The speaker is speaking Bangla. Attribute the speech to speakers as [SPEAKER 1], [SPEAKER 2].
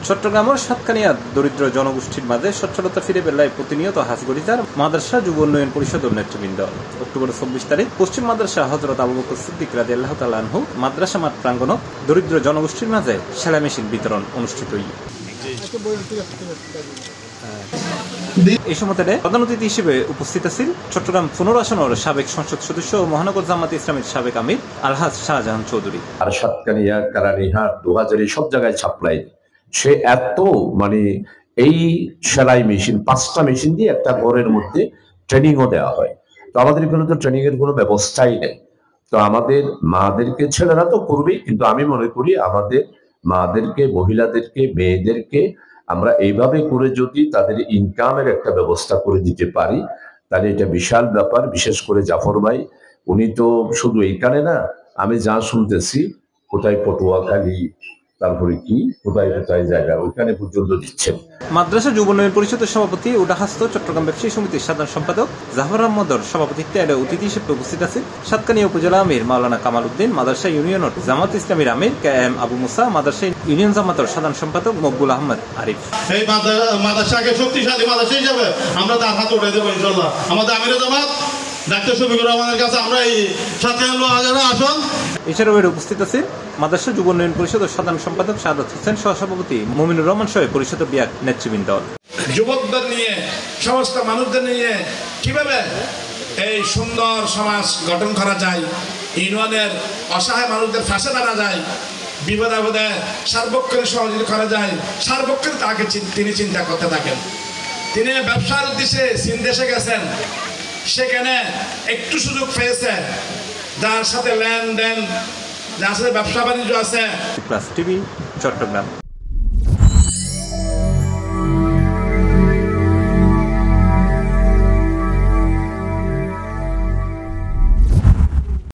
[SPEAKER 1] চট্টগ্রামের সাতকানিয়া দরিদ্র জনগোষ্ঠীর মাঝে সচ্ছলতা ফিরে পেলায় প্রতিনিয়ত হাসগড়িদার মাদ্রাসা যুব উন্নয়ন পরিষদের নেতৃবৃন্দ। অক্টোবর 24 তারিখ পশ্চিম মাদ্রাসা হযরত আবু বকর সিদ্দিক রাদিয়াল্লাহু তাআলা আনহু মাদ্রাসা মাঠ প্রাঙ্গণত দরিদ্র জনগোষ্ঠীর মাঝে সেলাই মেশিন বিতরণ অনুষ্ঠিত হয়। এই সময় প্রধান অতিথি হিসেবে উপস্থিত আছেন চট্টগ্রাম 15 আসনের সাবেক সংসদ সদস্য ও মহানগর জামাত ইসলামীর সাবেক আমির আলহাজ শাহজাহান চৌধুরী।
[SPEAKER 2] আর সাতকানিয়া, কারানীহাট, 2000 সব জায়গায় ছাপলাই। সে এত এই সেলাই মেশিন 5টা মেশিন দিয়ে একটা ঘরের মধ্যে ট্রেনিংও দেওয়া হয়। তো আমাদের এখানে তো ট্রেনিং এর কোনো ব্যবস্থাই নেই। তো আমাদের মাদেরকে, ছেলেরা তো করবেই, কিন্তু আমি মনে করি আমাদের মাদেরকে, মহিলাদেরকে, মেয়েদেরকে আমরা এইভাবে করে যদি তাদের ইনকামের একটা ব্যবস্থা করে দিতে পারি তাহলে এটা বিশাল ব্যাপার। বিশেষ করে জাফর ভাই, উনি তো শুধু এইখানে না, আমি যা শুনতেছি কোথায় পটুয়াখালী, তারপরে কি কোথায় কোথায় জায়গা, ওইখানে পর্যন্ত দিচ্ছেন।
[SPEAKER 1] মাদ্রাসা যুব উন্নয়ন পরিষদের সভাপতি উডাহাস্ত চট্টগ্রাম ব্যবসায়ী সমিতির সাধারণ সম্পাদক জাফর আহমদর সভাপতিত্বে অতিথি হিসেবে উপস্থিত আছেন সাতকানিয়া উপজেলা আমির মাওলানা কামাল উদ্দিন, মাদ্রাসা ইউনিয়নের জামাত ইসলামীর আমির KM আবু মুসা, মাদ্রাসা ইউনিয়ন জামাতের সাধারণ সম্পাদক মকবুল আহমদ আরিফ।
[SPEAKER 3] এই মাদ্রাসাকে শক্তিশালী মাদ্রাসা হিসেবে আমরা তার হাত উঠে দেবো ইনশাআল্লাহ। আমাদের আমিরের জামাত ডাক্তার শফিকুর রহমানের কাছে আমরা এই সাতকানিয়া আসন।
[SPEAKER 1] এছাড়াও উপস্থিত আছেন মাদ্রাসা যুব উন্নয়ন পরিষদের সাধারণ সম্পাদক সাদাত হোসেন, সহসভাপতি মুমিনুর রহমান সহ পরিষদের বিয়াক নেতৃবৃন্দ।
[SPEAKER 4] যুবকদের নিয়ে, সমস্ত মানুষদের নিয়ে কিভাবে এই সুন্দর সমাজ গঠন করা যায়, ইউনিয়নের অসহায় মানুষদের পাশে দাঁড়া যায়, বিপদে আপদে সার্বক্ষণিক সহযোগিতা করা যায়, সার্বক্ষণিক তাকে তিনি চিন্তা করতে থাকেন। তিনি ব্যবসার উদ্দেশ্যে চীন দেশে গেছেন, সেখানে একটু সুযোগ পেয়েছে, যার সাথে লেনদেন, যার সাথে ব্যবসা বাণিজ্য আছে।
[SPEAKER 1] Plus TV, Chittagong.